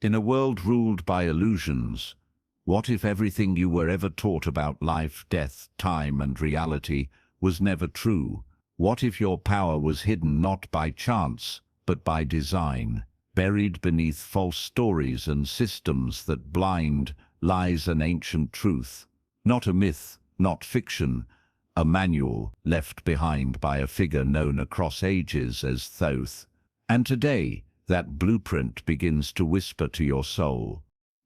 In a world ruled by illusions, what if everything you were ever taught about life, death, time, and reality was never true? What if your power was hidden not by chance, but by design, buried beneath false stories and systems that blind lies an ancient truth? Not a myth, not fiction, a manual left behind by a figure known across ages as Thoth. And today, that blueprint begins to whisper to your soul.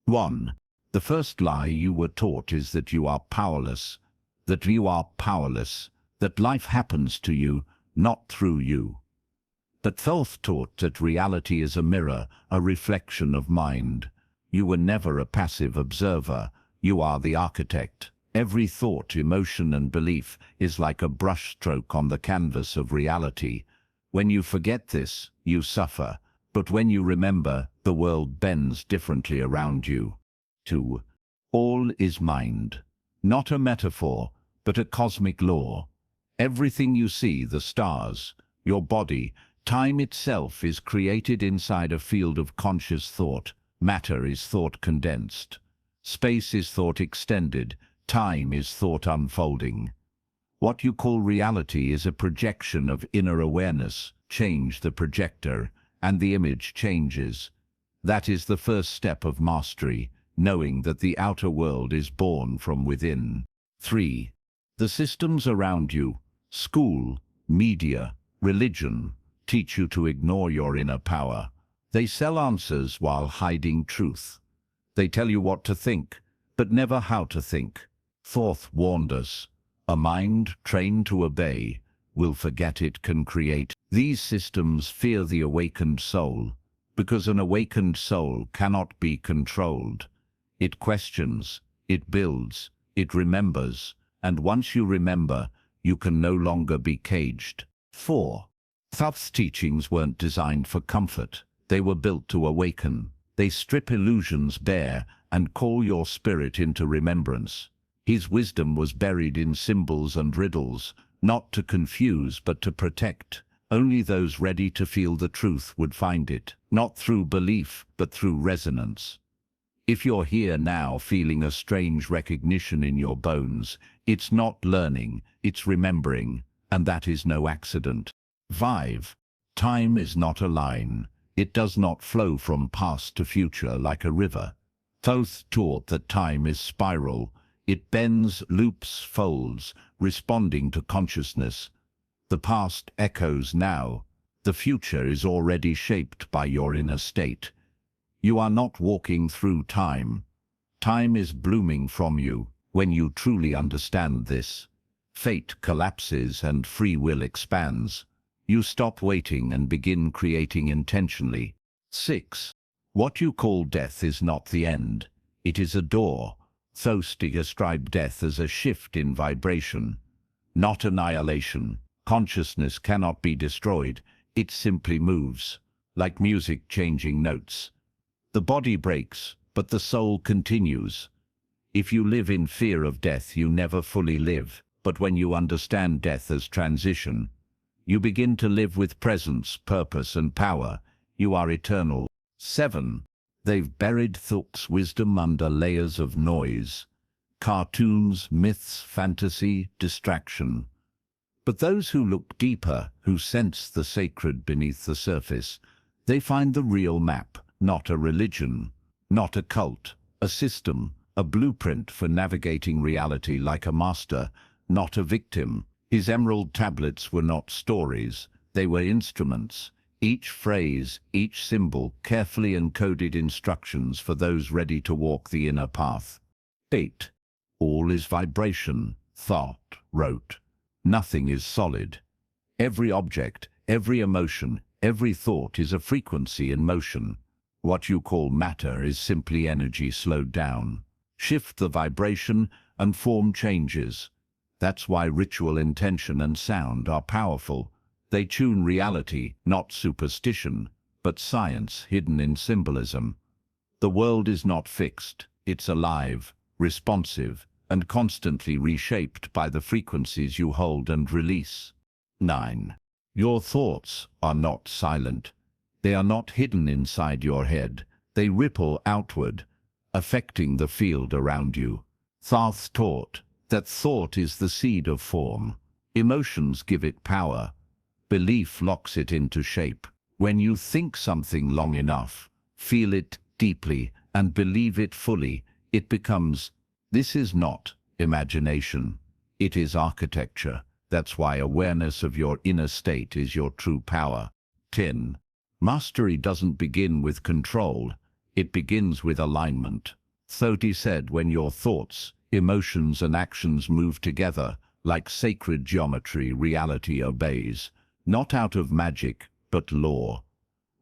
1. The first lie you were taught is that you are powerless, that life happens to you, not through you. That Thoth taught that reality is a mirror, a reflection of mind. You were never a passive observer, you are the architect. Every thought, emotion, and belief is like a brushstroke on the canvas of reality. When you forget this, you suffer. But when you remember, the world bends differently around you. 2. All is mind. Not a metaphor, but a cosmic law. Everything you see, the stars, your body, time itself is created inside a field of conscious thought. Matter is thought condensed. Space is thought extended. Time is thought unfolding. What you call reality is a projection of inner awareness. Change the projector, and the image changes. That is the first step of mastery, knowing that the outer world is born from within. 3. The systems around you, school, media, religion, teach you to ignore your inner power. They sell answers while hiding truth. They tell you what to think, but never how to think. Thoth warned us, a mind trained to obey will forget it can create. These systems fear the awakened soul, because an awakened soul cannot be controlled. It questions, it builds, it remembers, and once you remember, you can no longer be caged. 4. Thoth's teachings weren't designed for comfort. They were built to awaken. They strip illusions bare and call your spirit into remembrance. His wisdom was buried in symbols and riddles, not to confuse but to protect. Only those ready to feel the truth would find it, not through belief but through resonance. If you're here now feeling a strange recognition in your bones, it's not learning, it's remembering, and that is no accident. 5. Time is not a line. It does not flow from past to future like a river. Thoth taught that time is spiral. It bends, loops, folds, responding to consciousness. The past echoes now. The future is already shaped by your inner state. You are not walking through time. Time is blooming from you. When you truly understand this, fate collapses and free will expands. You stop waiting and begin creating intentionally. 6. What you call death is not the end. It is a door. Thoth described death as a shift in vibration, not annihilation. Consciousness cannot be destroyed. It simply moves, like music changing notes. The body breaks, but the soul continues. If you live in fear of death, you never fully live. But when you understand death as transition, you begin to live with presence, purpose, and power. You are eternal. 7. They've buried Thoth's wisdom under layers of noise. Cartoons, myths, fantasy, distraction. But those who look deeper, who sense the sacred beneath the surface, they find the real map, not a religion, not a cult, a system, a blueprint for navigating reality like a master, not a victim. His emerald tablets were not stories, they were instruments. Each phrase, each symbol, carefully encoded instructions for those ready to walk the inner path. 8. All is vibration, Thoth wrote. Nothing is solid. Every object, every emotion, every thought is a frequency in motion. What you call matter is simply energy slowed down. Shift the vibration and form changes. That's why ritual intention and sound are powerful. They tune reality, not superstition, but science hidden in symbolism. The world is not fixed. It's alive, responsive, and constantly reshaped by the frequencies you hold and release. 9. Your thoughts are not silent. They are not hidden inside your head. They ripple outward, affecting the field around you. Thoth taught that thought is the seed of form. Emotions give it power. Belief locks it into shape. When you think something long enough, feel it deeply, and believe it fully, it becomes. This is not imagination. It is architecture. That's why awareness of your inner state is your true power. 10. Mastery doesn't begin with control. It begins with alignment. Thoth said, when your thoughts, emotions, and actions move together, like sacred geometry, reality obeys, not out of magic, but law.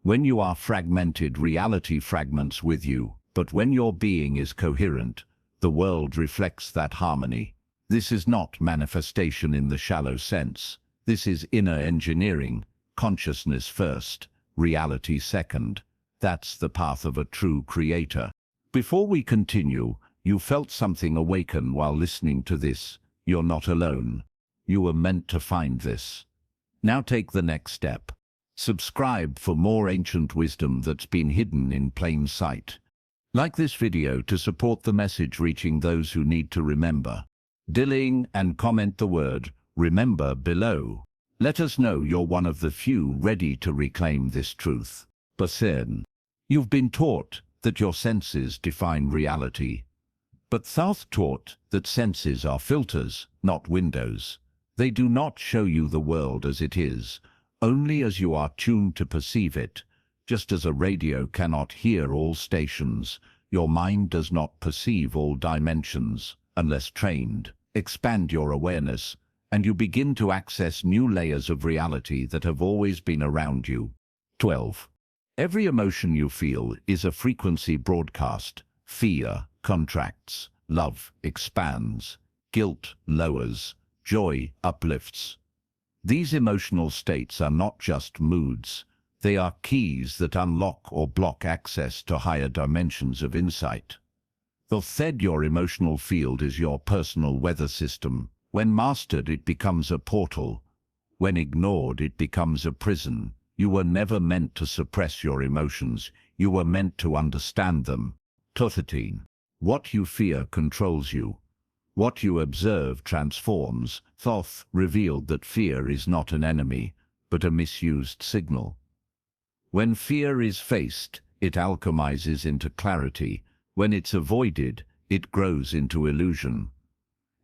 When you are fragmented, reality fragments with you, but when your being is coherent, the world reflects that harmony. This is not manifestation in the shallow sense. This is inner engineering, consciousness first, reality second. That's the path of a true creator. Before we continue, you felt something awaken while listening to this. You're not alone. You were meant to find this. Now take the next step. Subscribe for more ancient wisdom that's been hidden in plain sight. Like this video to support the message reaching those who need to remember. Dilling and comment the word "remember" below. Let us know you're one of the few ready to reclaim this truth. Person. You've been taught that your senses define reality. But Thoth taught that senses are filters, not windows. They do not show you the world as it is, only as you are tuned to perceive it. Just as a radio cannot hear all stations, your mind does not perceive all dimensions, unless trained. Expand your awareness, and you begin to access new layers of reality that have always been around you. 12. Every emotion you feel is a frequency broadcast. Fear contracts, love expands, guilt lowers, joy uplifts. These emotional states are not just moods. They are keys that unlock or block access to higher dimensions of insight. Thoth said your emotional field is your personal weather system. When mastered, it becomes a portal. When ignored, it becomes a prison. You were never meant to suppress your emotions. You were meant to understand them. 13. What you fear controls you. What you observe transforms. Thoth revealed that fear is not an enemy, but a misused signal. When fear is faced, it alchemizes into clarity. When it's avoided, it grows into illusion.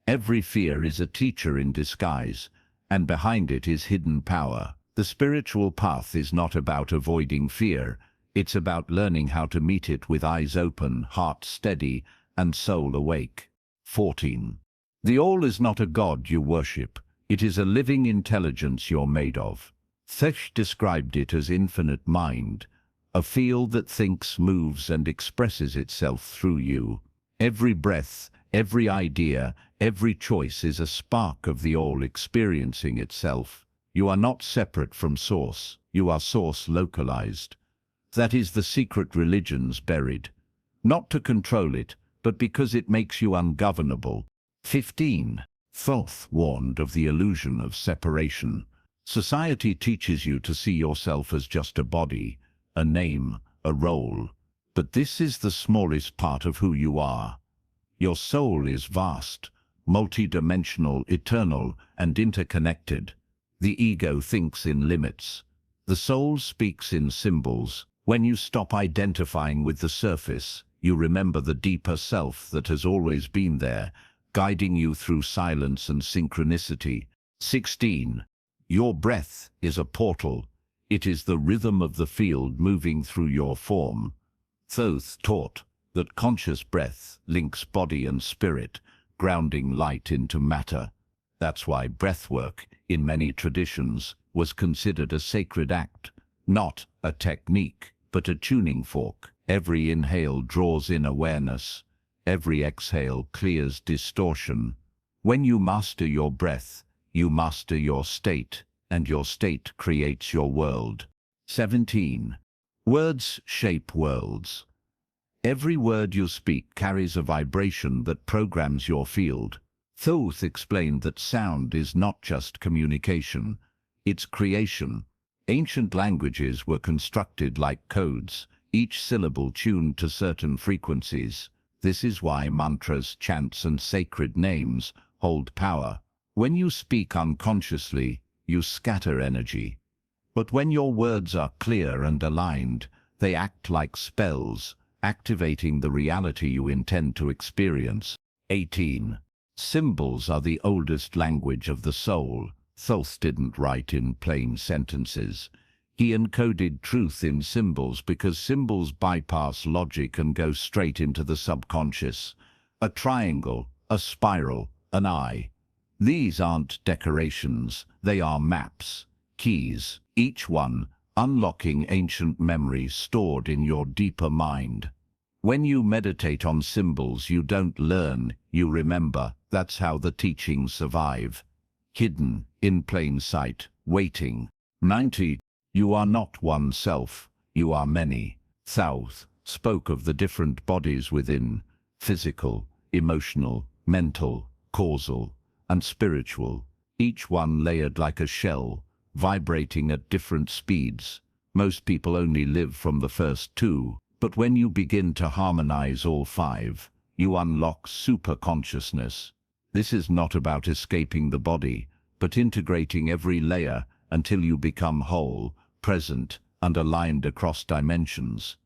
Every fear is a teacher in disguise, and behind it is hidden power. The spiritual path is not about avoiding fear. It's about learning how to meet it with eyes open, heart steady, and soul awake. 14. The all is not a god you worship. It is a living intelligence you're made of. Thoth described it as infinite mind, a field that thinks, moves, and expresses itself through you. Every breath, every idea, every choice is a spark of the all experiencing itself. You are not separate from Source. You are Source localized. That is the secret religions buried. Not to control it, but because it makes you ungovernable. 15. Thoth warned of the illusion of separation. Society teaches you to see yourself as just a body, a name, a role. But this is the smallest part of who you are. Your soul is vast, multidimensional, eternal, and interconnected. The ego thinks in limits. The soul speaks in symbols. When you stop identifying with the surface, you remember the deeper self that has always been there, guiding you through silence and synchronicity. 16. Your breath is a portal. It is the rhythm of the field moving through your form. Thoth taught that conscious breath links body and spirit, grounding light into matter. That's why breathwork, in many traditions, was considered a sacred act, not a technique, but a tuning fork. Every inhale draws in awareness. Every exhale clears distortion. When you master your breath, you master your state, and your state creates your world. 17. Words shape worlds. Every word you speak carries a vibration that programs your field. Thoth explained that sound is not just communication, it's creation. Ancient languages were constructed like codes, each syllable tuned to certain frequencies. This is why mantras, chants, and sacred names hold power. When you speak unconsciously, you scatter energy. But when your words are clear and aligned, they act like spells, activating the reality you intend to experience. 18. Symbols are the oldest language of the soul. Thoth didn't write in plain sentences. He encoded truth in symbols because symbols bypass logic and go straight into the subconscious. A triangle, a spiral, an eye. These aren't decorations, they are maps, keys, each one unlocking ancient memories stored in your deeper mind. When you meditate on symbols, you don't learn, you remember. That's how the teachings survive. Hidden, in plain sight, waiting. 90. You are not one self, you are many. Thoth spoke of the different bodies within, physical, emotional, mental, causal, and spiritual, each one layered like a shell, vibrating at different speeds. Most people only live from the first two, but when you begin to harmonize all five, you unlock superconsciousness. This is not about escaping the body, but integrating every layer until you become whole, present, and aligned across dimensions.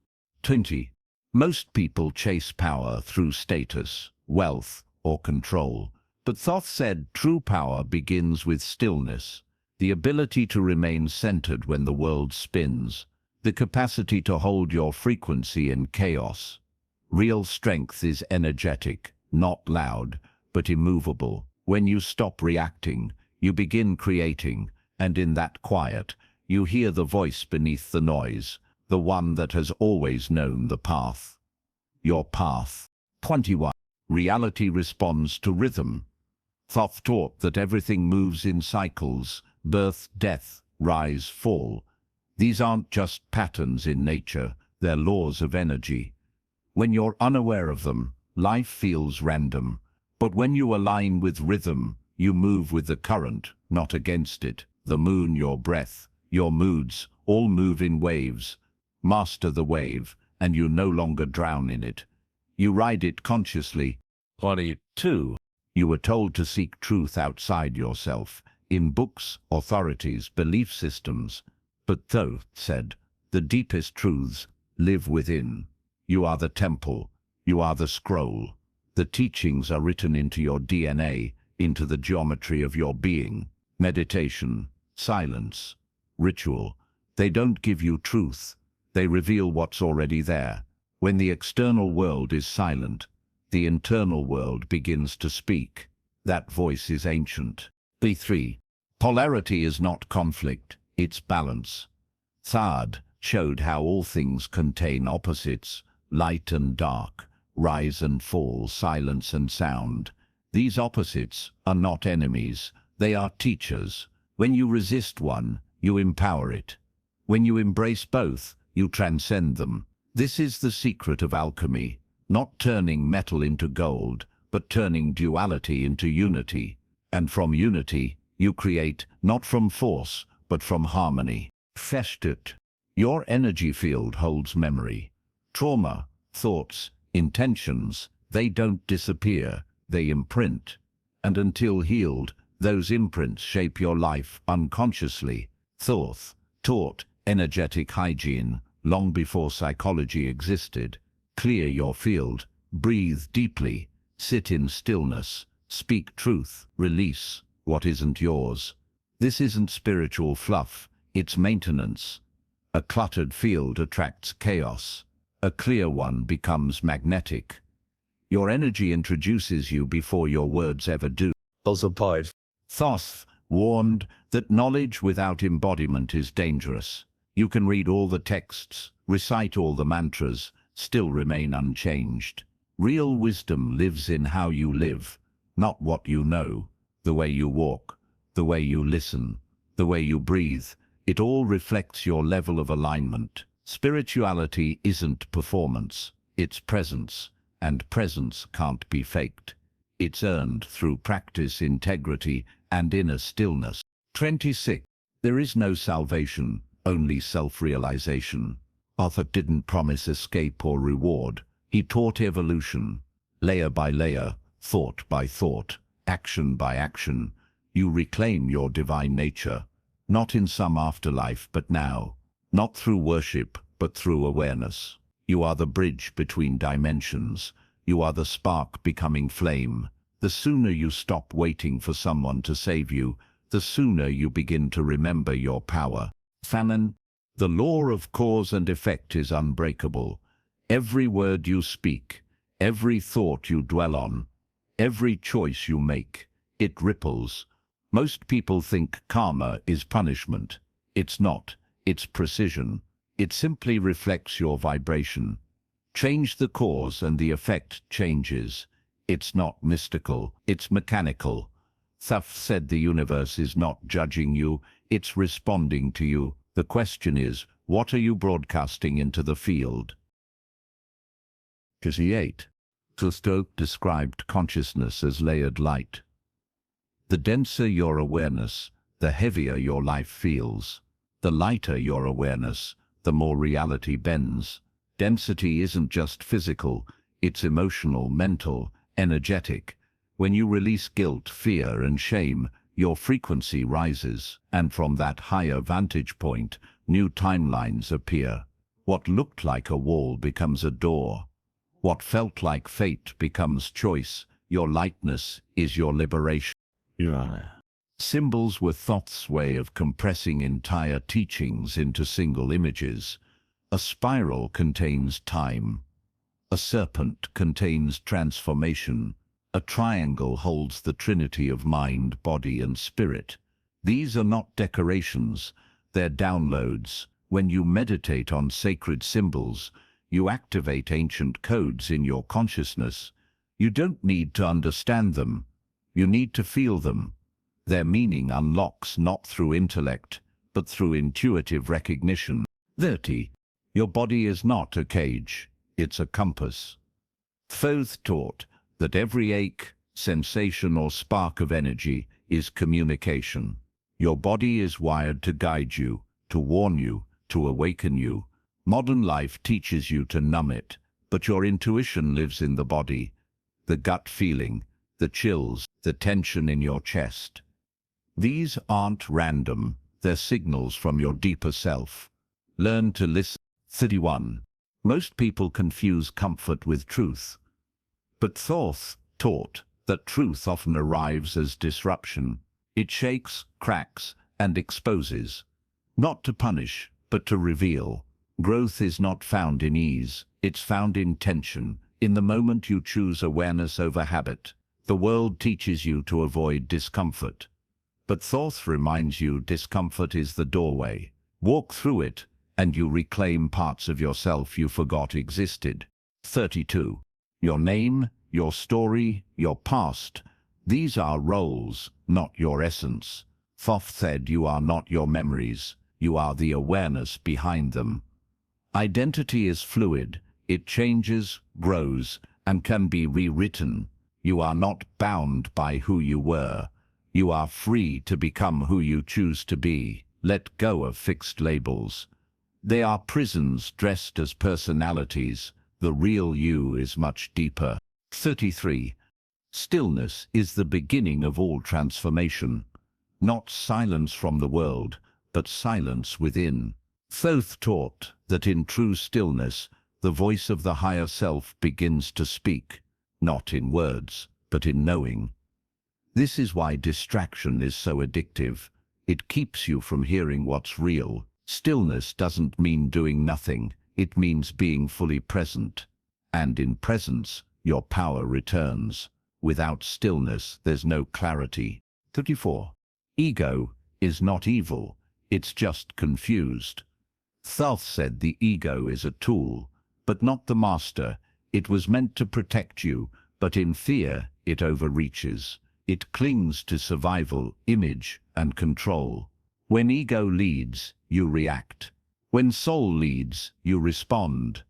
20. Most people chase power through status, wealth, or control. But Thoth said true power begins with stillness, the ability to remain centered when the world spins, the capacity to hold your frequency in chaos. Real strength is energetic, not loud, but immovable. When you stop reacting, you begin creating, and in that quiet, you hear the voice beneath the noise, the one that has always known the path. Your path. 21. Reality responds to rhythm. Thoth taught that everything moves in cycles, birth, death, rise, fall. These aren't just patterns in nature, they're laws of energy. When you're unaware of them, life feels random. But when you align with rhythm, you move with the current, not against it. The moon, your breath, your moods, all move in waves. Master the wave, and you no longer drown in it. You ride it consciously. 22. You were told to seek truth outside yourself, in books, authorities, belief systems. But Thoth said, the deepest truths live within. You are the temple, you are the scroll. The teachings are written into your DNA, into the geometry of your being. Meditation, silence, ritual. They don't give you truth, they reveal what's already there. When the external world is silent, the internal world begins to speak. That voice is ancient. B3. Polarity is not conflict, it's balance. Thoth showed how all things contain opposites, light and dark, rise and fall, silence and sound. These opposites are not enemies, they are teachers. When you resist one, you empower it. When you embrace both, you transcend them. This is the secret of alchemy, not turning metal into gold, but turning duality into unity. And from unity, you create, not from force, but from harmony. Festet. Your energy field holds memory. Trauma, thoughts, intentions, they don't disappear, they imprint. And until healed, those imprints shape your life unconsciously. Thoth taught energetic hygiene long before psychology existed. Clear your field, breathe deeply, sit in stillness, speak truth, release what isn't yours. This isn't spiritual fluff, it's maintenance. A cluttered field attracts chaos. A clear one becomes magnetic. Your energy introduces you before your words ever do. Thoth warned that knowledge without embodiment is dangerous. You can read all the texts, recite all the mantras, still remain unchanged. Real wisdom lives in how you live, not what you know. The way you walk, the way you listen, the way you breathe, it all reflects your level of alignment. Spirituality isn't performance, it's presence, and presence can't be faked. It's earned through practice, integrity, and inner stillness. 26. There is no salvation, only self-realization. Thoth didn't promise escape or reward. He taught evolution. Layer by layer, thought by thought, action by action, you reclaim your divine nature, not in some afterlife but now, not through worship but through awareness. You are the bridge between dimensions. You are the spark becoming flame. The sooner you stop waiting for someone to save you, the sooner you begin to remember your power. Fanon, the law of cause and effect is unbreakable. Every word you speak, every thought you dwell on, every choice you make, it ripples. Most people think karma is punishment. It's not. It's precision. It simply reflects your vibration. Change the cause and the effect changes. It's not mystical, it's mechanical. Thoth said the universe is not judging you, it's responding to you. The question is, what are you broadcasting into the field? 8. Thoth described consciousness as layered light. The denser your awareness, the heavier your life feels. The lighter your awareness, the more reality bends. Density isn't just physical, it's emotional, mental, energetic. When you release guilt, fear, and shame, your frequency rises, and from that higher vantage point, new timelines appear. What looked like a wall becomes a door. What felt like fate becomes choice. Your lightness is your liberation. Symbols were Thoth's way of compressing entire teachings into single images. A spiral contains time. A serpent contains transformation. A triangle holds the trinity of mind, body, and spirit. These are not decorations, they're downloads. When you meditate on sacred symbols, you activate ancient codes in your consciousness. You don't need to understand them. You need to feel them. Their meaning unlocks not through intellect, but through intuitive recognition. 30. Your body is not a cage, it's a compass. Thoth taught that every ache, sensation, or spark of energy is communication. Your body is wired to guide you, to warn you, to awaken you. Modern life teaches you to numb it, but your intuition lives in the body. The gut feeling, the chills, the tension in your chest. These aren't random, they're signals from your deeper self. Learn to listen. 31. Most people confuse comfort with truth. But Thoth taught that truth often arrives as disruption. It shakes, cracks, and exposes. Not to punish, but to reveal. Growth is not found in ease, it's found in tension, in the moment you choose awareness over habit. The world teaches you to avoid discomfort. But Thoth reminds you discomfort is the doorway. Walk through it, and you reclaim parts of yourself you forgot existed. 32. Your name, your story, your past, these are roles, not your essence. Thoth said you are not your memories, you are the awareness behind them. Identity is fluid, it changes, grows, and can be rewritten. You are not bound by who you were. You are free to become who you choose to be. Let go of fixed labels. They are prisons dressed as personalities. The real you is much deeper. 33. Stillness is the beginning of all transformation. Not silence from the world, but silence within. Thoth taught that in true stillness, the voice of the higher self begins to speak, not in words, but in knowing. This is why distraction is so addictive. It keeps you from hearing what's real. Stillness doesn't mean doing nothing. It means being fully present. And in presence, your power returns. Without stillness, there's no clarity. 34. Ego is not evil. It's just confused. Thoth said the ego is a tool, but not the master. It was meant to protect you, but in fear, it overreaches. It clings to survival, image, and control. When ego leads, you react. When soul leads, you respond.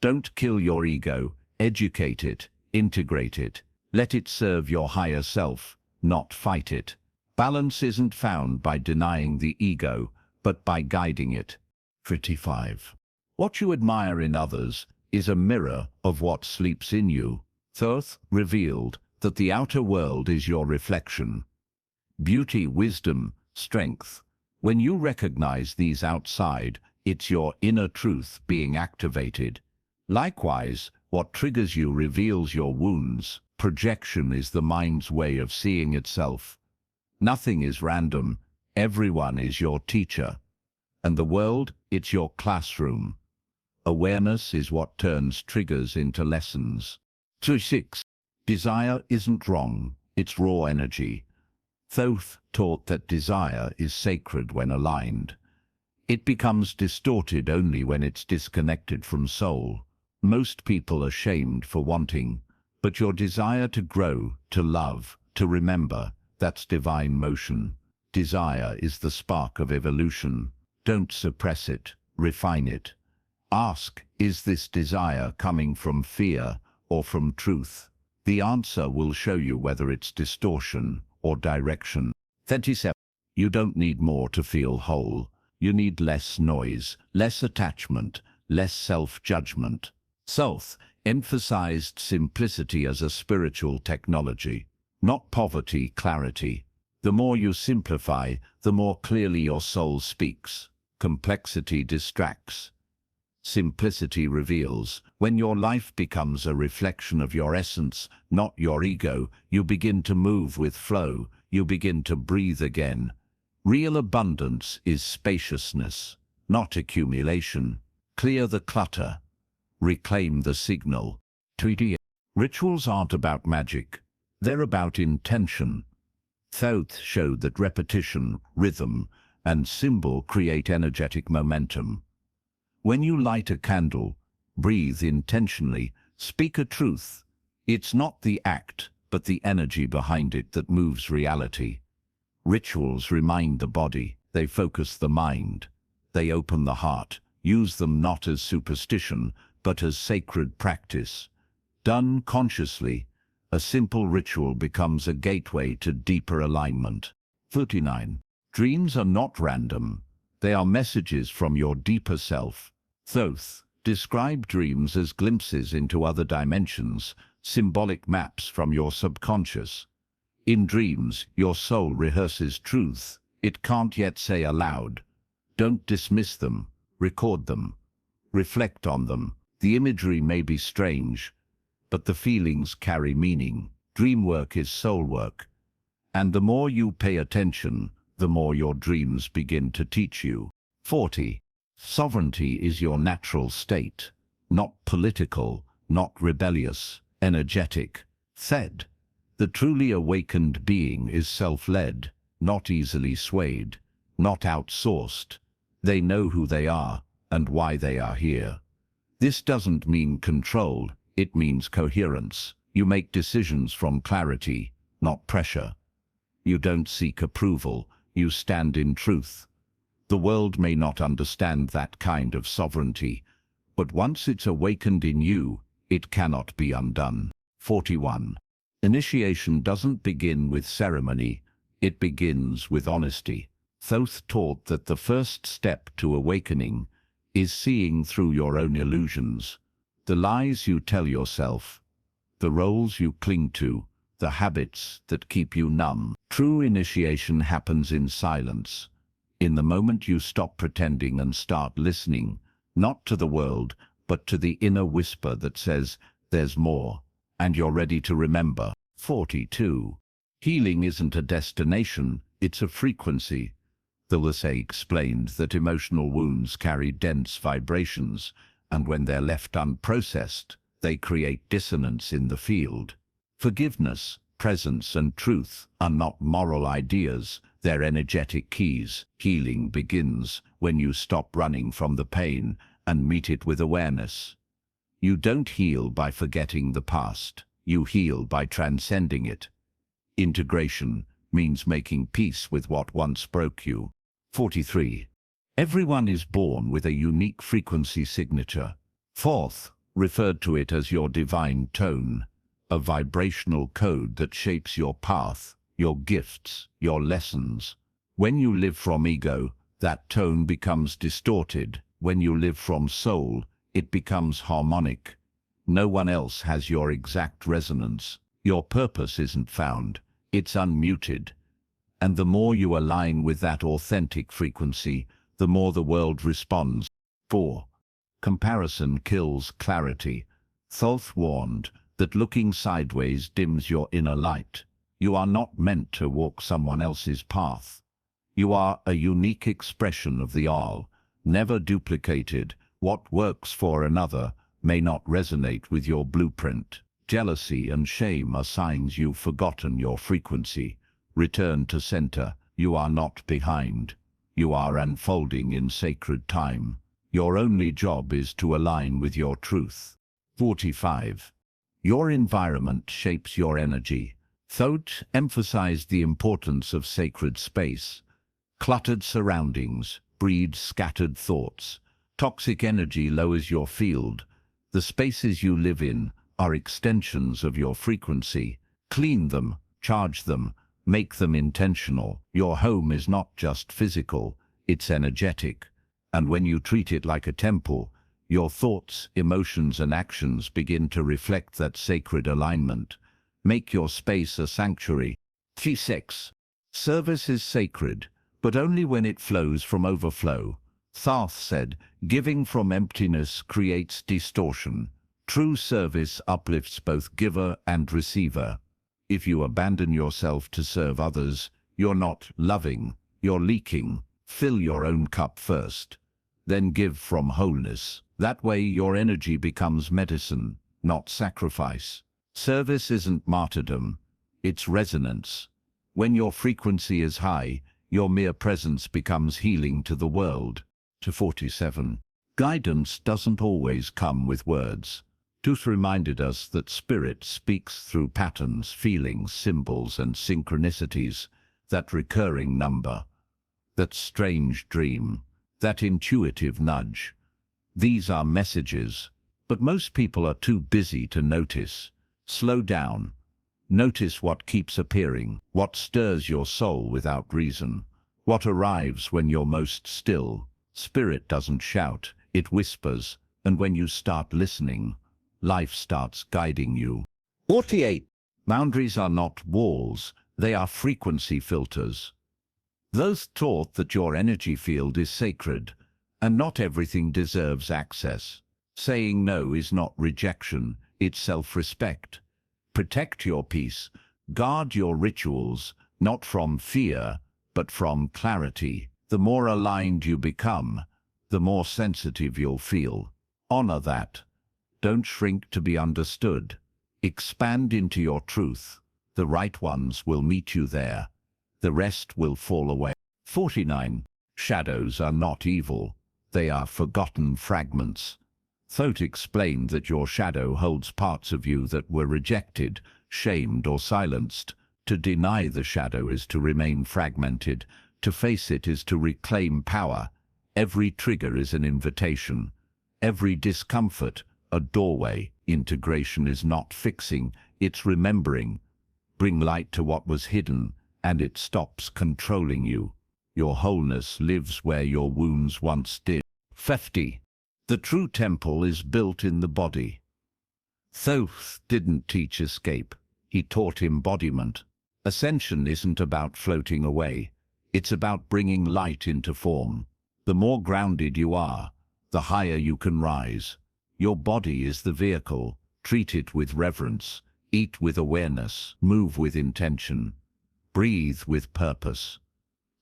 Don't kill your ego, educate it, integrate it. Let it serve your higher self, not fight it. Balance isn't found by denying the ego, but by guiding it. 35. What you admire in others is a mirror of what sleeps in you. Thoth revealed that the outer world is your reflection. Beauty, wisdom, strength. When you recognize these outside, it's your inner truth being activated. Likewise, what triggers you reveals your wounds. Projection is the mind's way of seeing itself. Nothing is random. Everyone is your teacher. And the world, it's your classroom. Awareness is what turns triggers into lessons. 6. Desire isn't wrong, it's raw energy. Thoth taught that desire is sacred when aligned. It becomes distorted only when it's disconnected from soul. Most people are shamed for wanting, but your desire to grow, to love, to remember, that's divine motion. Desire is the spark of evolution. Don't suppress it, refine it. Ask, is this desire coming from fear or from truth? The answer will show you whether it's distortion or direction. 37. You don't need more to feel whole. You need less noise, less attachment, less self-judgment. Thoth emphasized simplicity as a spiritual technology, not poverty, clarity. The more you simplify, the more clearly your soul speaks. Complexity distracts. Simplicity reveals. When your life becomes a reflection of your essence, not your ego, you begin to move with flow, you begin to breathe again. Real abundance is spaciousness, not accumulation. Clear the clutter. Reclaim the signal. 3D. Rituals aren't about magic. They're about intention. Thoth showed that repetition, rhythm, and symbol create energetic momentum. When you light a candle, breathe intentionally, speak a truth. It's not the act, but the energy behind it that moves reality. Rituals remind the body, they focus the mind. They open the heart. Use them not as superstition, but as sacred practice. Done consciously, a simple ritual becomes a gateway to deeper alignment. 39. Dreams are not random. They are messages from your deeper self. Thoth described dreams as glimpses into other dimensions, symbolic maps from your subconscious. In dreams, your soul rehearses truths it can't yet say aloud. Don't dismiss them, record them, reflect on them. The imagery may be strange, but the feelings carry meaning. Dream work is soul work, and the more you pay attention, the more your dreams begin to teach you. 40. Sovereignty is your natural state, not political, not rebellious, energetic. Thed. The truly awakened being is self-led, not easily swayed, not outsourced. They know who they are and why they are here. This doesn't mean control, it means coherence. You make decisions from clarity, not pressure. You don't seek approval, you stand in truth. The world may not understand that kind of sovereignty, but once it's awakened in you, it cannot be undone. 41. Initiation doesn't begin with ceremony, it begins with honesty. Thoth taught that the first step to awakening is seeing through your own illusions, the lies you tell yourself, the roles you cling to, the habits that keep you numb. True initiation happens in silence. In the moment you stop pretending and start listening, not to the world, but to the inner whisper that says, there's more, and you're ready to remember. 42. Healing isn't a destination, it's a frequency. Thoth explained that emotional wounds carry dense vibrations, and when they're left unprocessed, they create dissonance in the field. Forgiveness, presence, and truth are not moral ideas, they're energetic keys. Healing begins when you stop running from the pain and meet it with awareness. You don't heal by forgetting the past, you heal by transcending it. Integration means making peace with what once broke you. 43. Everyone is born with a unique frequency signature. Thoth referred to it as your divine tone, a vibrational code that shapes your path, your gifts, your lessons. When you live from ego, that tone becomes distorted. When you live from soul, it becomes harmonic. No one else has your exact resonance. Your purpose isn't found, it's unmuted. And the more you align with that authentic frequency, the more the world responds. 4. Comparison kills clarity. Thoth warned that looking sideways dims your inner light. You are not meant to walk someone else's path. You are a unique expression of the all, never duplicated. What works for another may not resonate with your blueprint. Jealousy and shame are signs you've forgotten your frequency. Return to center. You are not behind. You are unfolding in sacred time. Your only job is to align with your truth. 45. Your environment shapes your energy. Thoth emphasized the importance of sacred space. Cluttered surroundings breed scattered thoughts. Toxic energy lowers your field. The spaces you live in are extensions of your frequency. Clean them, charge them, make them intentional. Your home is not just physical, it's energetic. And when you treat it like a temple, your thoughts, emotions, and actions begin to reflect that sacred alignment. Make your space a sanctuary. 6. Service is sacred, but only when it flows from overflow. Thoth said, giving from emptiness creates distortion. True service uplifts both giver and receiver. If you abandon yourself to serve others, you're not loving, you're leaking. Fill your own cup first, then give from wholeness. That way your energy becomes medicine, not sacrifice. Service isn't martyrdom, it's resonance. When your frequency is high, your mere presence becomes healing to the world. 47. Guidance doesn't always come with words. Thoth reminded us that spirit speaks through patterns, feelings, symbols, and synchronicities. That recurring number, that strange dream, that intuitive nudge. These are messages, but most people are too busy to notice. Slow down. Notice what keeps appearing, what stirs your soul without reason, what arrives when you're most still. Spirit doesn't shout, it whispers, and when you start listening, life starts guiding you. 48. Boundaries are not walls, they are frequency filters. Thoth taught that your energy field is sacred, and not everything deserves access. Saying no is not rejection, it's self-respect. Protect your peace, guard your rituals, not from fear, but from clarity. The more aligned you become, the more sensitive you'll feel. Honor that. Don't shrink to be understood. Expand into your truth. The right ones will meet you there. The rest will fall away. 49. Shadows are not evil. They are forgotten fragments. Thoth explained that your shadow holds parts of you that were rejected, shamed, or silenced. To deny the shadow is to remain fragmented. To face it is to reclaim power. Every trigger is an invitation. Every discomfort, a doorway. Integration is not fixing, it's remembering. Bring light to what was hidden, and it stops controlling you. Your wholeness lives where your wounds once did. 50. The true temple is built in the body. Thoth didn't teach escape, he taught embodiment. Ascension isn't about floating away, it's about bringing light into form. The more grounded you are, the higher you can rise. Your body is the vehicle. Treat it with reverence, eat with awareness, move with intention, breathe with purpose.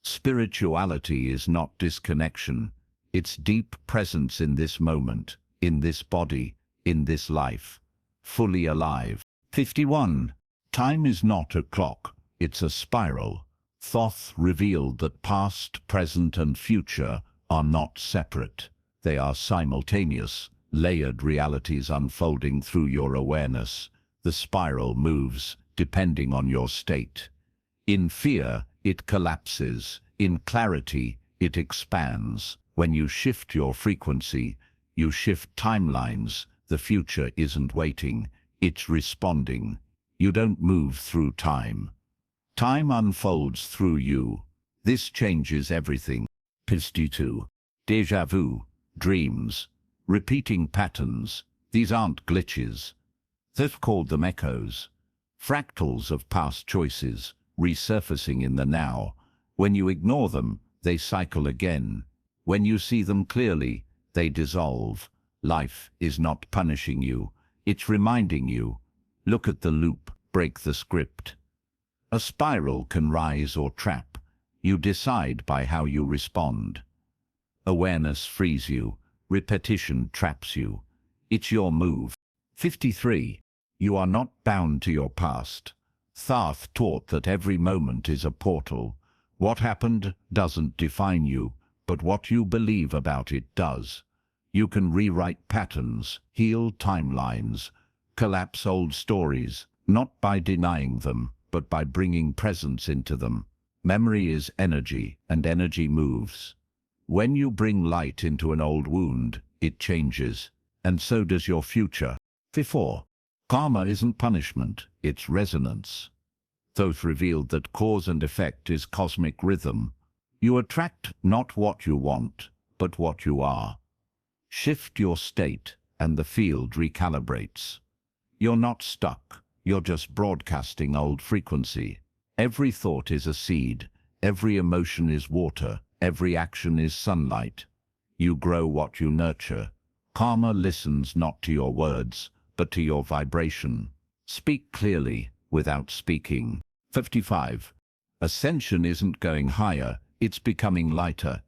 Spirituality is not disconnection. It's deep presence in this moment, in this body, in this life, fully alive. 51. Time is not a clock, it's a spiral. Thoth revealed that past, present, and future are not separate. They are simultaneous, layered realities unfolding through your awareness. The spiral moves, depending on your state. In fear, it collapses. In clarity, it expands. When you shift your frequency, you shift timelines. The future isn't waiting, it's responding. You don't move through time. Time unfolds through you. This changes everything. 52. Déjà vu. dreams, repeating patterns. These aren't glitches. They've called them echoes, fractals of past choices, resurfacing in the now. When you ignore them, they cycle again. When you see them clearly, they dissolve. Life is not punishing you, it's reminding you. Look at the loop, break the script. A spiral can rise or trap. You decide by how you respond. Awareness frees you, repetition traps you. It's your move. 53. You are not bound to your past. Thoth taught that every moment is a portal. What happened doesn't define you, but what you believe about it does. You can rewrite patterns, heal timelines, collapse old stories, not by denying them, but by bringing presence into them. Memory is energy, and energy moves. When you bring light into an old wound, it changes, and so does your future. 54. Karma isn't punishment, it's resonance. Thoth revealed that cause and effect is cosmic rhythm. You attract not what you want, but what you are. Shift your state, and the field recalibrates. You're not stuck, you're just broadcasting old frequency. Every thought is a seed, every emotion is water, every action is sunlight. You grow what you nurture. Karma listens not to your words, but to your vibration. Speak clearly, without speaking. 55. Ascension isn't going higher, it's becoming lighter.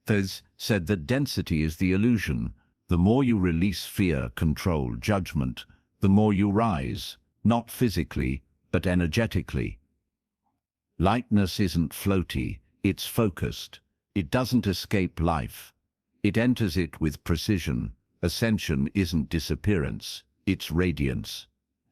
Thoth said that density is the illusion. The more you release fear, control, judgment, the more you rise, not physically, but energetically. Lightness isn't floaty, it's focused. It doesn't escape life. It enters it with precision. Ascension isn't disappearance, it's radiance.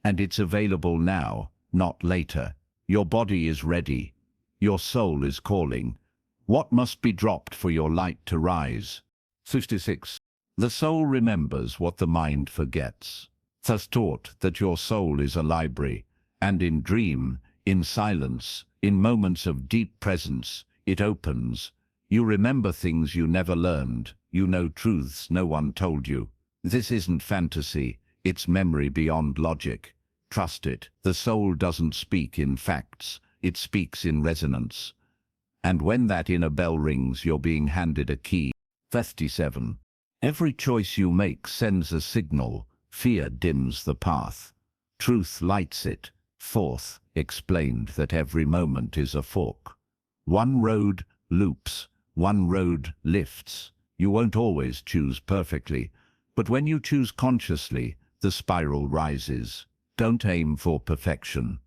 And it's available now, not later. Your body is ready. Your soul is calling. What must be dropped for your light to rise? 66. The soul remembers what the mind forgets. Thoth taught that your soul is a library, and in dream, in silence, in moments of deep presence, it opens. You remember things you never learned. You know truths no one told you. This isn't fantasy, it's memory beyond logic. Trust it. The soul doesn't speak in facts, it speaks in resonance. And when that inner bell rings, you're being handed a key. 57. Every choice you make sends a signal. Fear dims the path. Truth lights it. Thoth explained that every moment is a fork. One road loops, one road lifts. You won't always choose perfectly, but when you choose consciously, the spiral rises. Don't aim for perfection.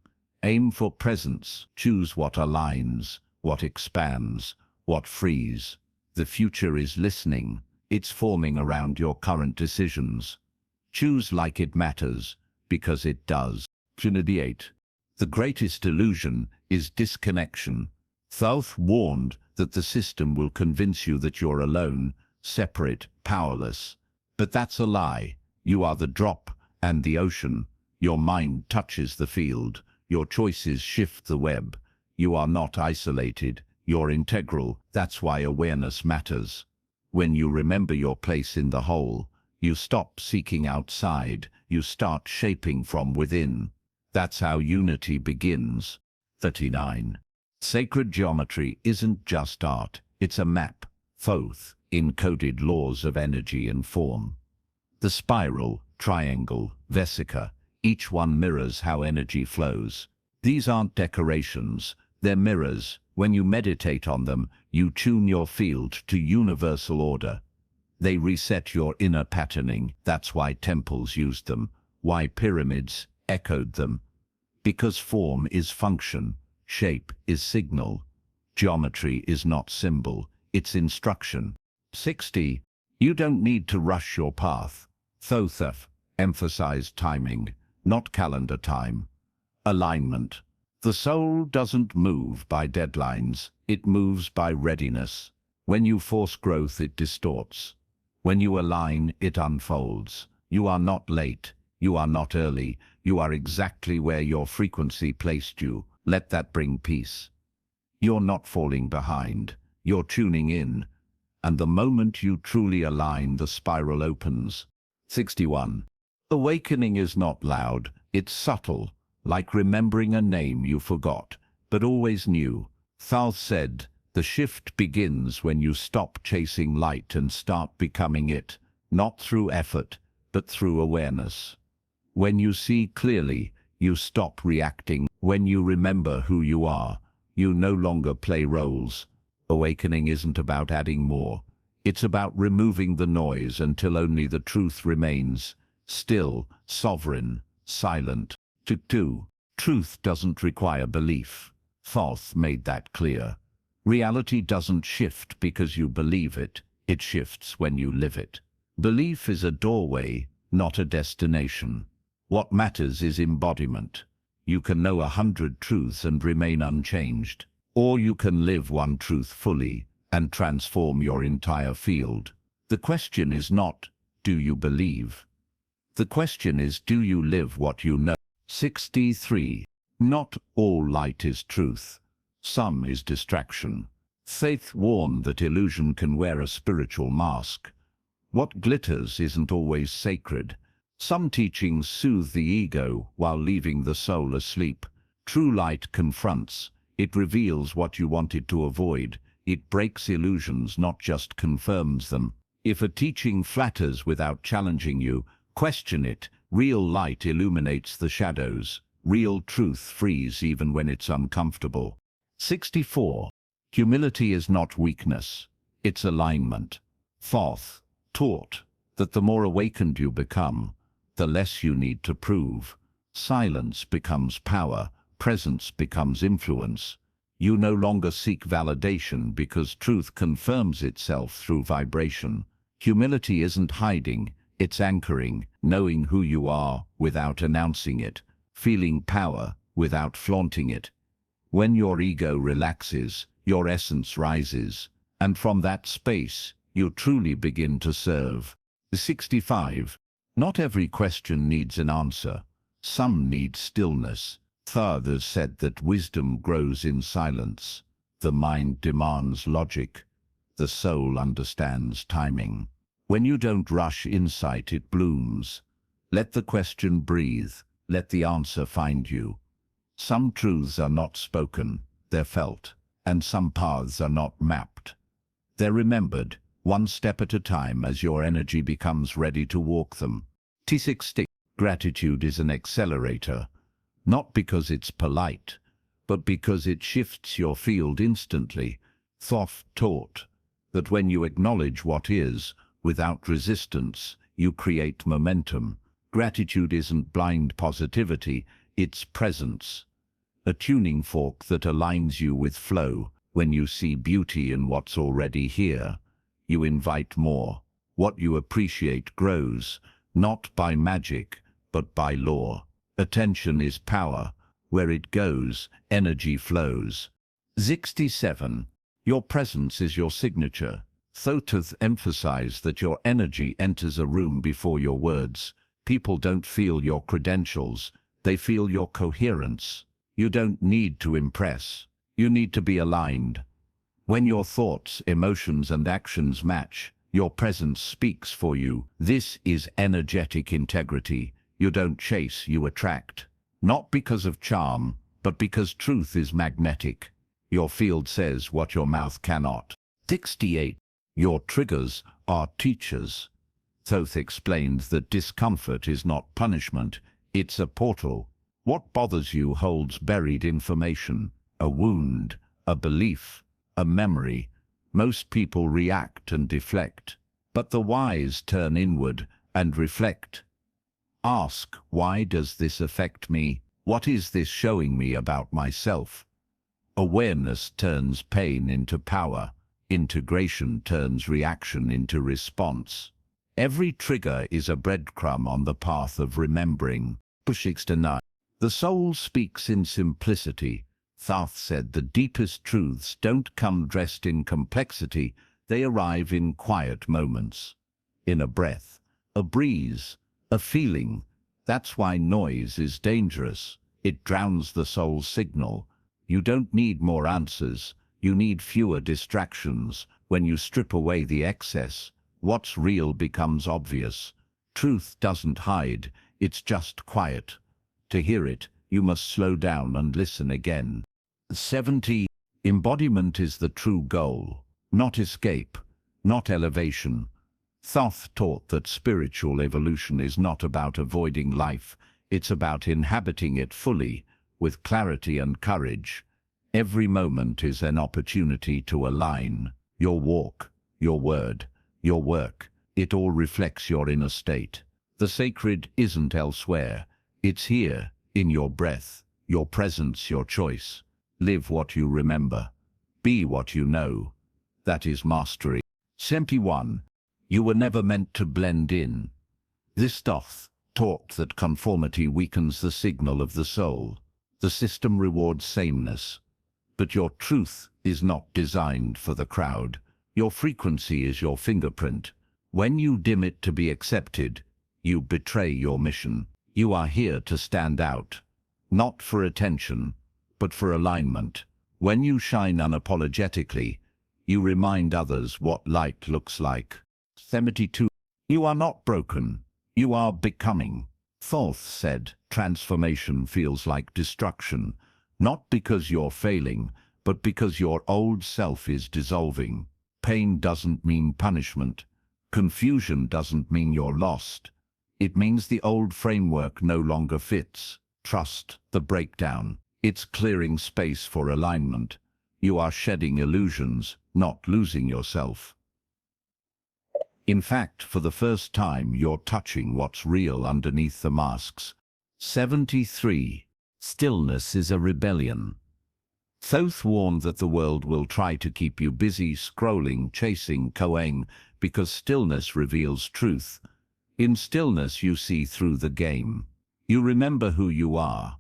Aim for presence. Choose what aligns, what expands, what frees. The future is listening. It's forming around your current decisions. Choose like it matters, because it does. 28. The greatest illusion is disconnection. Thoth warned that the system will convince you that you're alone, separate, powerless. But that's a lie. You are the drop and the ocean. Your mind touches the field. Your choices shift the web. You are not isolated. You're integral. That's why awareness matters. When you remember your place in the whole, you stop seeking outside. You start shaping from within. That's how unity begins. 39. Sacred geometry isn't just art. It's a map. Thoth encoded laws of energy and form. The spiral, triangle, vesica, each one mirrors how energy flows. These aren't decorations, they're mirrors. When you meditate on them, you tune your field to universal order. They reset your inner patterning. That's why temples used them, why pyramids echoed them. Because form is function, shape is signal. Geometry is not symbol, it's instruction. 60. You don't need to rush your path. Thoth emphasized timing, not calendar time. Alignment. The soul doesn't move by deadlines, it moves by readiness. When you force growth, it distorts. When you align, it unfolds. You are not late, you are not early, you are exactly where your frequency placed you. Let that bring peace. You're not falling behind, you're tuning in. and the moment you truly align, the spiral opens. 61. Awakening is not loud, it's subtle, like remembering a name you forgot, but always knew. Thoth said, the shift begins when you stop chasing light and start becoming it, not through effort, but through awareness. When you see clearly, you stop reacting. When you remember who you are, you no longer play roles. Awakening isn't about adding more. It's about removing the noise until only the truth remains, still, sovereign, silent. 2. Truth doesn't require belief. Thoth made that clear. Reality doesn't shift because you believe it. It shifts when you live it. Belief is a doorway, not a destination. What matters is embodiment. You can know 100 truths and remain unchanged, or you can live one truth fully and transform your entire field. The question is not, do you believe? The question is, do you live what you know? 63. Not all light is truth. Some is distraction. Thoth warned that illusion can wear a spiritual mask. What glitters isn't always sacred. Some teachings soothe the ego while leaving the soul asleep. True light confronts. It reveals what you wanted to avoid. It breaks illusions, not just confirms them. If a teaching flatters without challenging you, question it. Real light illuminates the shadows. Real truth frees even when it's uncomfortable. 64. Humility is not weakness. It's alignment. Thoth taught that the more awakened you become, the less you need to prove. Silence becomes power. Presence becomes influence. You no longer seek validation because truth confirms itself through vibration. Humility isn't hiding, it's anchoring, knowing who you are without announcing it, feeling power without flaunting it. When your ego relaxes, your essence rises, and from that space, you truly begin to serve. 65. Not every question needs an answer. Some need stillness. Thoth said that wisdom grows in silence. The mind demands logic. The soul understands timing. When you don't rush insight, it blooms. Let the question breathe. Let the answer find you. Some truths are not spoken, they're felt, and some paths are not mapped. They're remembered, one step at a time as your energy becomes ready to walk them. 60. Gratitude is an accelerator, not because it's polite, but because it shifts your field instantly. Thoth taught that when you acknowledge what is, without resistance, you create momentum. Gratitude isn't blind positivity, it's presence. A tuning fork that aligns you with flow. When you see beauty in what's already here, you invite more. What you appreciate grows, not by magic, but by law. Attention is power. Where it goes, energy flows. 67. Your presence is your signature. Thoth emphasized that your energy enters a room before your words. People don't feel your credentials, they feel your coherence. You don't need to impress. You need to be aligned. When your thoughts, emotions, and actions match, your presence speaks for you. This is energetic integrity. You don't chase, you attract. Not because of charm, but because truth is magnetic. Your field says what your mouth cannot. 68. Your triggers are teachers. Thoth explained that discomfort is not punishment, it's a portal. What bothers you holds buried information, a wound, a belief, a memory. Most people react and deflect, but the wise turn inward and reflect. Ask, why does this affect me? What is this showing me about myself? Awareness turns pain into power. Integration turns reaction into response. Every trigger is a breadcrumb on the path of remembering. 69. The soul speaks in simplicity. Thoth said the deepest truths don't come dressed in complexity, they arrive in quiet moments. In a breath, a breeze, a feeling. That's why noise is dangerous. It drowns the soul's signal. You don't need more answers. You need fewer distractions, When you strip away the excess, what's real becomes obvious. Truth doesn't hide, it's just quiet. To hear it, you must slow down and listen again. 70. Embodiment is the true goal, not escape, not elevation. Thoth taught that spiritual evolution is not about avoiding life, it's about inhabiting it fully, with clarity and courage. Every moment is an opportunity to align. Your walk, your word, your work, it all reflects your inner state. The sacred isn't elsewhere, it's here, in your breath, your presence, your choice. Live what you remember. Be what you know. That is mastery. 71. You were never meant to blend in. This Thoth taught that conformity weakens the signal of the soul. The system rewards sameness. But your truth is not designed for the crowd. Your frequency is your fingerprint. When you dim it to be accepted, you betray your mission. You are here to stand out, not for attention, but for alignment. When you shine unapologetically, you remind others what light looks like. 72. You are not broken. You are becoming. Thoth said, transformation feels like destruction, not because you're failing, but because your old self is dissolving. Pain doesn't mean punishment. Confusion doesn't mean you're lost. It means the old framework no longer fits. Trust the breakdown. It's clearing space for alignment. You are shedding illusions, not losing yourself. In fact, for the first time, you're touching what's real underneath the masks. 73. Stillness is a rebellion. Thoth warned that the world will try to keep you busy scrolling, chasing, coing, because stillness reveals truth. In stillness you see through the game. You remember who you are.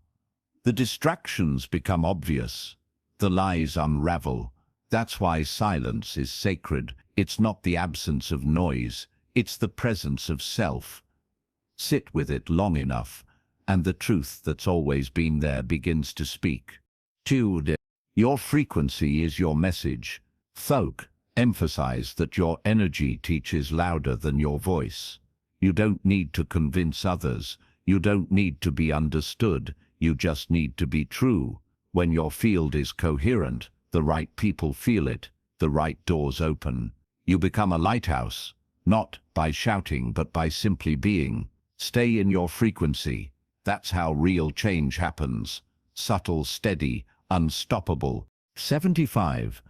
The distractions become obvious. The lies unravel. That's why silence is sacred. It's not the absence of noise, it's the presence of self. Sit with it long enough, and the truth that's always been there begins to speak. 2. Your frequency is your message. Thoth emphasized that your energy teaches louder than your voice. You don't need to convince others. You don't need to be understood. You just need to be true. When your field is coherent, the right people feel it, the right doors open. You become a lighthouse, not by shouting but by simply being. Stay in your frequency. That's how real change happens. Subtle, steady, unstoppable. 75.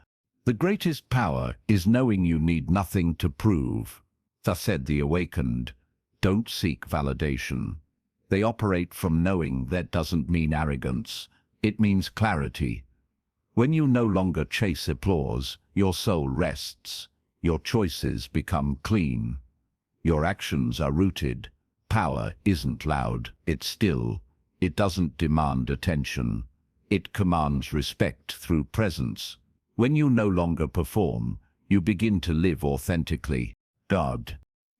The greatest power is knowing you need nothing to prove. Thus said the awakened. Don't seek validation. They operate from knowing. That doesn't mean arrogance. It means clarity. When you no longer chase applause, your soul rests. Your choices become clean. Your actions are rooted. Power isn't loud, it's still. It doesn't demand attention. It commands respect through presence. When you no longer perform, you begin to live authentically. God.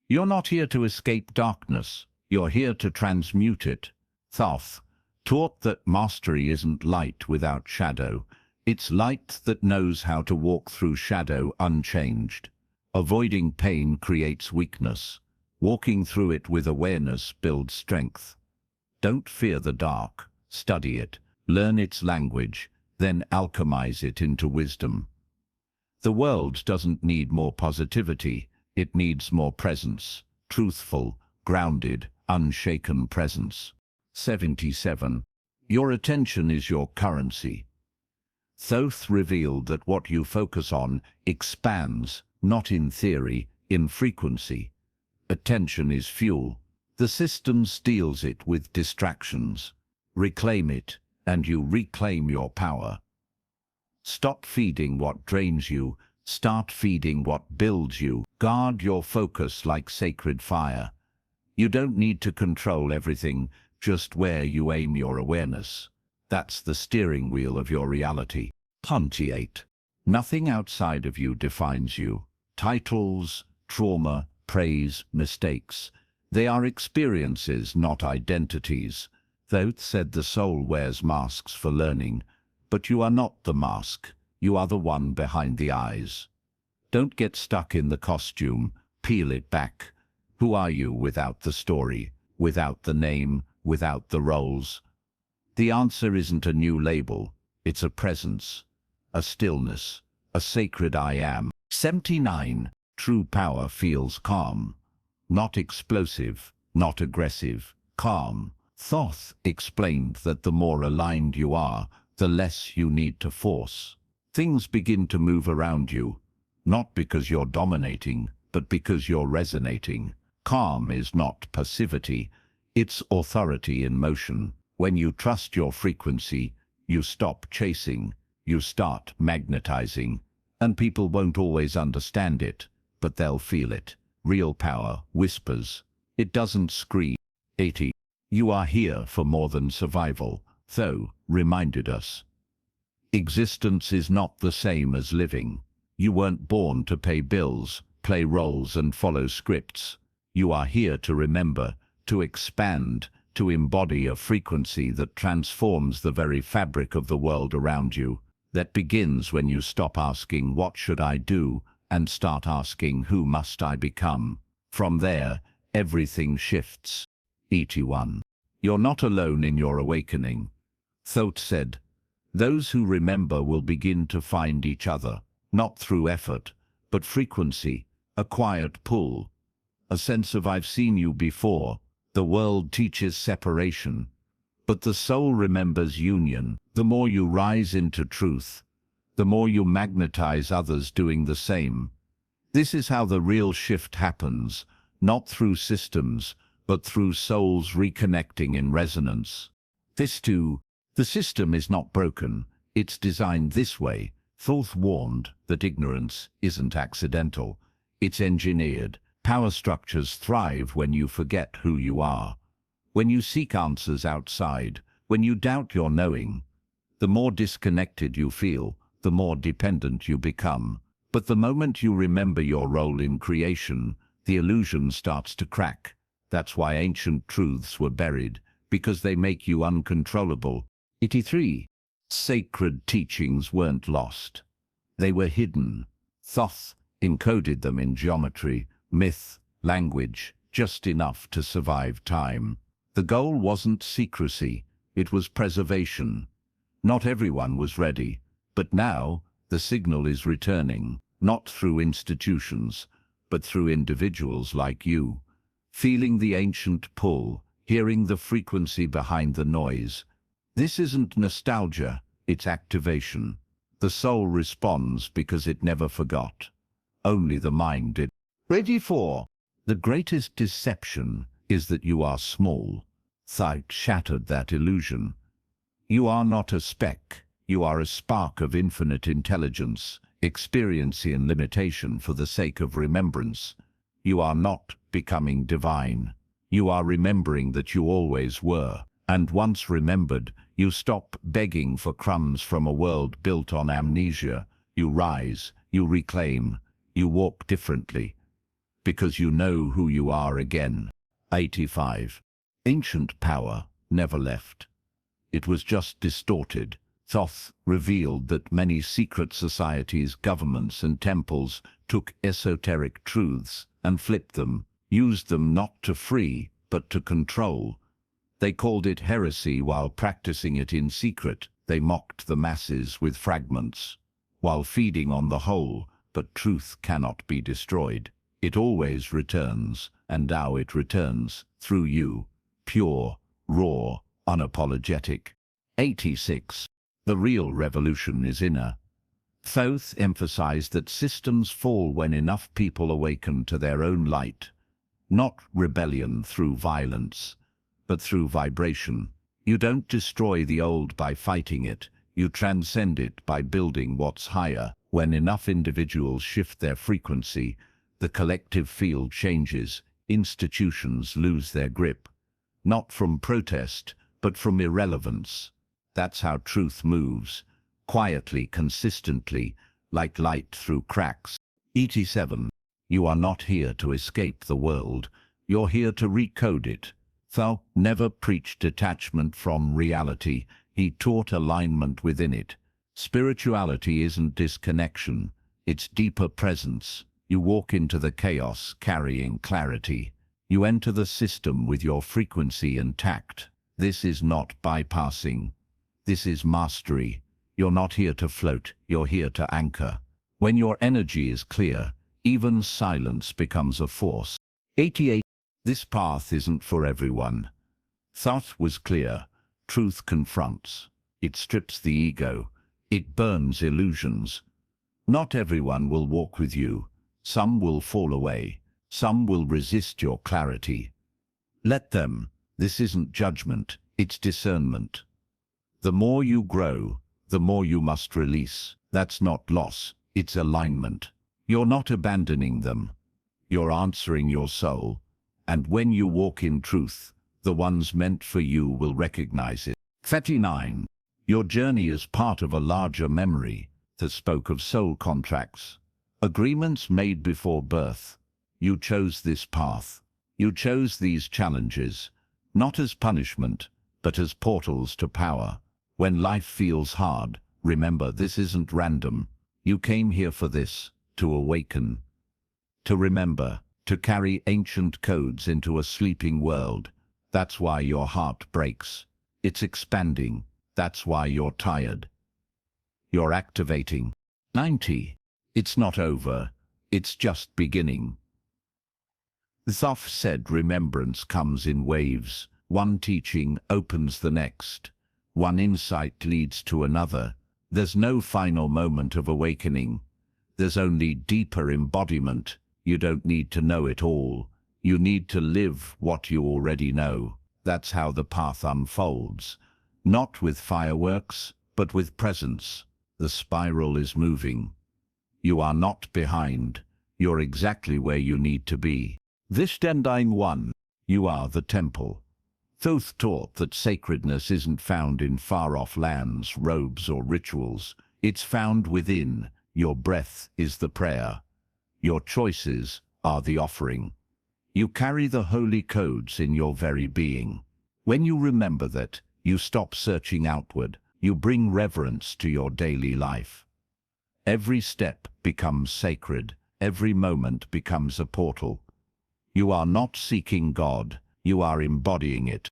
You're not here to escape darkness. You're here to transmute it. Thoth taught that mastery isn't light without shadow. It's light that knows how to walk through shadow unchanged. Avoiding pain creates weakness. Walking through it with awareness builds strength. Don't fear the dark. Study it. Learn its language. Then alchemize it into wisdom. The world doesn't need more positivity. It needs more presence. Truthful, grounded, unshaken presence. 77. Your attention is your currency. Thoth revealed that what you focus on expands, not in theory, in frequency. Attention is fuel. The system steals it with distractions. Reclaim it, and you reclaim your power. Stop feeding what drains you. Start feeding what builds you. Guard your focus like sacred fire. You don't need to control everything, just where you aim your awareness. That's the steering wheel of your reality. 28. Nothing outside of you defines you. Titles, trauma, praise, mistakes. They are experiences, not identities. Thoth said the soul wears masks for learning, but you are not the mask. You are the one behind the eyes. Don't get stuck in the costume, peel it back. Who are you without the story, without the name, without the roles? The answer isn't a new label, it's a presence, a stillness, a sacred I am. 79. True power feels calm. Not explosive, not aggressive, calm. Thoth explained that the more aligned you are, the less you need to force. Things begin to move around you, not because you're dominating, but because you're resonating. Calm is not passivity, it's authority in motion. When you trust your frequency, you stop chasing, you start magnetizing. And people won't always understand it, but they'll feel it. Real power whispers. It doesn't scream. 80. You are here for more than survival, Thoth reminded us. Existence is not the same as living. You weren't born to pay bills, play roles and follow scripts. You are here to remember, to expand, to embody a frequency that transforms the very fabric of the world around you. That begins when you stop asking, what should I do, and start asking, who must I become? From there, everything shifts. 81. You're not alone in your awakening. Thoth said, those who remember will begin to find each other, not through effort, but frequency, a quiet pull, a sense of I've seen you before. The world teaches separation, but the soul remembers union. The more you rise into truth, the more you magnetize others doing the same. This is how the real shift happens, not through systems, but through souls reconnecting in resonance. This too, the system is not broken, it's designed this way. Thoth warned that ignorance isn't accidental, it's engineered. Power structures thrive when you forget who you are. When you seek answers outside, when you doubt your knowing, the more disconnected you feel, the more dependent you become. But the moment you remember your role in creation, the illusion starts to crack. That's why ancient truths were buried, because they make you uncontrollable. 83. Sacred teachings weren't lost. They were hidden. Thoth encoded them in geometry, myth, language, just enough to survive time. The goal wasn't secrecy, it was preservation. Not everyone was ready, but now the signal is returning, not through institutions, but through individuals like you. Feeling the ancient pull, hearing the frequency behind the noise. This isn't nostalgia, it's activation. The soul responds because it never forgot. Only the mind did. Ready for. The greatest deception is that you are small. Thoth shattered that illusion. You are not a speck, you are a spark of infinite intelligence, experience and limitation for the sake of remembrance. You are not becoming divine. You are remembering that you always were. And once remembered, you stop begging for crumbs from a world built on amnesia. You rise, you reclaim, you walk differently. Because you know who you are again. 85. Ancient power never left. It was just distorted. Thoth revealed that many secret societies, governments and temples took esoteric truths and flipped them, used them not to free, but to control. They called it heresy while practicing it in secret. They mocked the masses with fragments, while feeding on the whole, but truth cannot be destroyed. It always returns, and now it returns, through you, pure, raw, unapologetic. 86. The real revolution is inner. Thoth emphasized that systems fall when enough people awaken to their own light. Not rebellion through violence, but through vibration. You don't destroy the old by fighting it, you transcend it by building what's higher. When enough individuals shift their frequency, the collective field changes, institutions lose their grip. Not from protest, but from irrelevance. That's how truth moves, quietly, consistently, like light through cracks. 87. You are not here to escape the world, you're here to recode it. Thoth never preached detachment from reality, he taught alignment within it. Spirituality isn't disconnection, It's deeper presence. You walk into the chaos carrying clarity. You enter the system with your frequency intact. This is not bypassing. This is mastery. You're not here to float, you're here to anchor. When your energy is clear, even silence becomes a force. 88. This path isn't for everyone. Thoth was clear. Truth confronts. It strips the ego. It burns illusions. Not everyone will walk with you. Some will fall away. Some will resist your clarity. Let them. This isn't judgment, it's discernment. The more you grow, the more you must release. That's not loss, it's alignment. You're not abandoning them. You're answering your soul. And when you walk in truth, the ones meant for you will recognize it. 39. Your journey is part of a larger memory that spoke of soul contracts. Agreements made before birth. You chose this path. You chose these challenges, not as punishment, but as portals to power. When life feels hard, remember this isn't random. You came here for this, to awaken, to remember, to carry ancient codes into a sleeping world. That's why your heart breaks. It's expanding. That's why you're tired. You're activating. 90. It's not over. It's just beginning. Thoth said remembrance comes in waves. One teaching opens the next. One insight leads to another. There's no final moment of awakening. There's only deeper embodiment. You don't need to know it all. You need to live what you already know. That's how the path unfolds. Not with fireworks, but with presence. The spiral is moving. You are not behind. You're exactly where you need to be. This Dendine 1. You are the temple. Thoth taught that sacredness isn't found in far-off lands, robes, or rituals. It's found within. Your breath is the prayer. Your choices are the offering. You carry the holy codes in your very being. When you remember that, you stop searching outward. You bring reverence to your daily life. Every step becomes sacred. Every moment becomes a portal. You are not seeking God. You are embodying it.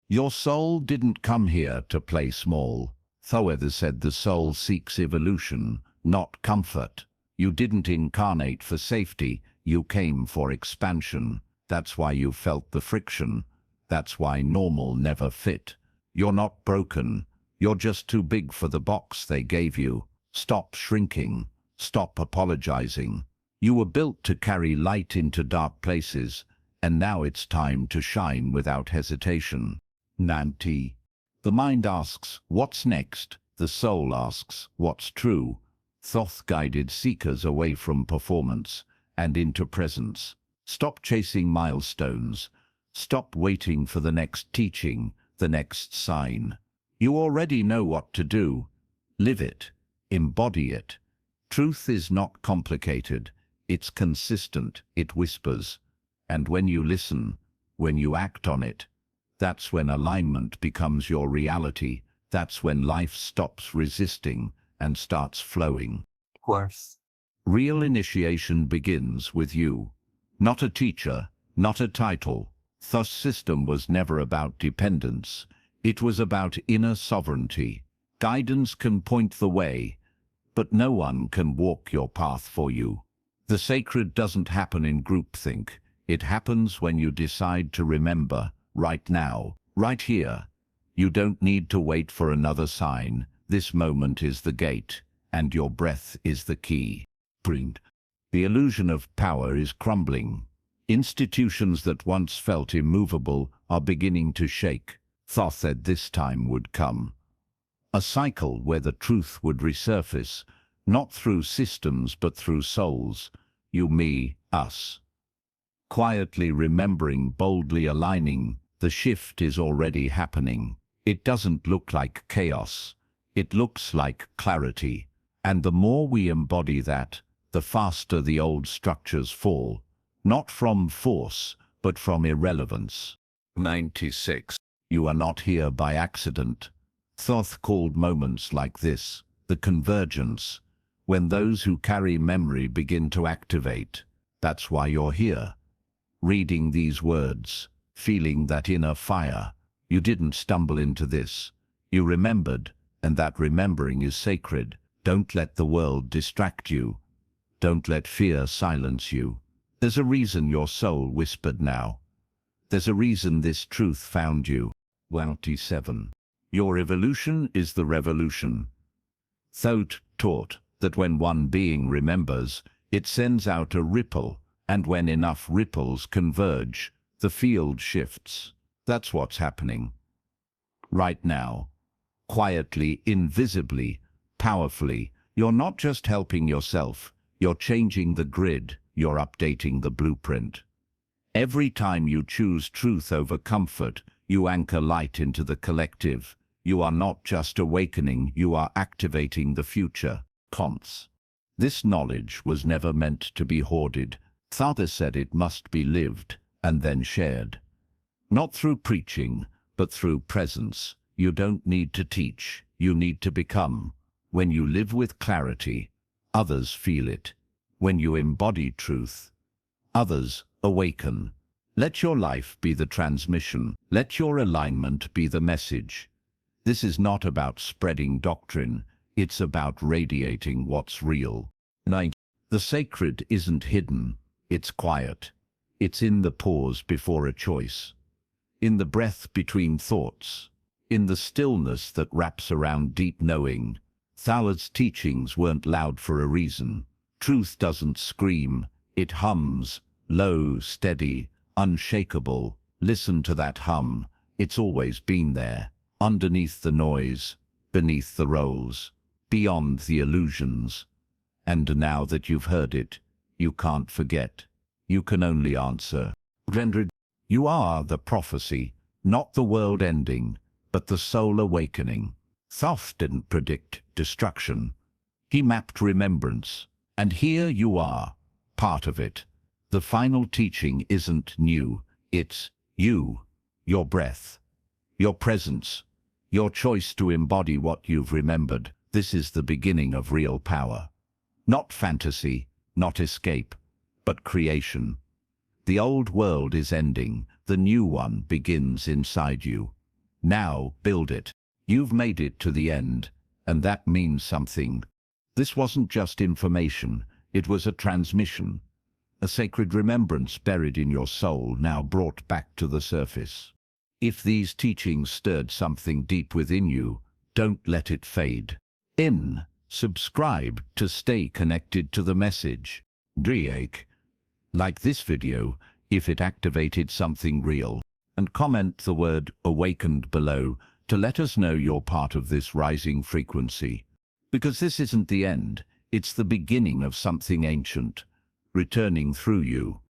Your soul didn't come here to play small. Thoth said the soul seeks evolution, not comfort. You didn't incarnate for safety. You came for expansion. That's why you felt the friction. That's why normal never fit. You're not broken. You're just too big for the box they gave you. Stop shrinking. Stop apologizing. You were built to carry light into dark places, and now it's time to shine without hesitation. 90. The mind asks, what's next? The soul asks, what's true? Thoth guided seekers away from performance and into presence. Stop chasing milestones. Stop waiting for the next teaching, the next sign. You already know what to do. Live it. Embody it. Truth is not complicated. It's consistent. It whispers. And when you listen, when you act on it, that's when alignment becomes your reality. That's when life stops resisting and starts flowing. Worth. Real initiation begins with you. Not a teacher, not a title. Thoth's system was never about dependence. It was about inner sovereignty. Guidance can point the way, but no one can walk your path for you. The sacred doesn't happen in groupthink. It happens when you decide to remember, right now, right here. You don't need to wait for another sign. This moment is the gate, and your breath is the key. The illusion of power is crumbling. Institutions that once felt immovable are beginning to shake. Thoth said this time would come. A cycle where the truth would resurface, not through systems but through souls. You, me, us. Quietly remembering, boldly aligning, the shift is already happening. It doesn't look like chaos. It looks like clarity. And the more we embody that, the faster the old structures fall. Not from force, but from irrelevance. 96. You are not here by accident. Thoth called moments like this the convergence. When those who carry memory begin to activate, that's why you're here. Reading these words, feeling that inner fire. You didn't stumble into this. You remembered, and that remembering is sacred. Don't let the world distract you. Don't let fear silence you. There's a reason your soul whispered now. There's a reason this truth found you. 27. Your evolution is the revolution. Thoth taught that when one being remembers, it sends out a ripple, and when enough ripples converge, the field shifts. That's what's happening. Right now. Quietly, invisibly, powerfully, you're not just helping yourself, you're changing the grid, you're updating the blueprint. Every time you choose truth over comfort, you anchor light into the collective. You are not just awakening, you are activating the future. Cons. This knowledge was never meant to be hoarded. Thoth said it must be lived and then shared. Not through preaching, but through presence. You don't need to teach, you need to become. When you live with clarity, others feel it. When you embody truth, others awaken. Let your life be the transmission. Let your alignment be the message. This is not about spreading doctrine. It's about radiating what's real. 9. The sacred isn't hidden. It's quiet. It's in the pause before a choice. In the breath between thoughts. In the stillness that wraps around deep knowing. Thoth's teachings weren't loud for a reason. Truth doesn't scream. It hums. Low, steady, unshakable. Listen to that hum. It's always been there. Underneath the noise. Beneath the roles. Beyond the illusions. And now that you've heard it, you can't forget. You can only answer. You are the prophecy, not the world ending, but the soul awakening. Thoth didn't predict destruction. He mapped remembrance. And here you are, part of it. The final teaching isn't new. It's you, your breath, your presence, your choice to embody what you've remembered. This is the beginning of real power. Not fantasy, not escape, but creation. The old world is ending, the new one begins inside you. Now build it. You've made it to the end, and that means something. This wasn't just information, it was a transmission. A sacred remembrance buried in your soul, now brought back to the surface. If these teachings stirred something deep within you, don't let it fade. Subscribe to stay connected to the message. Like this video if it activated something real, and comment the word awakened below to let us know you're part of this rising frequency. Because this isn't the end, it's the beginning of something ancient, returning through you.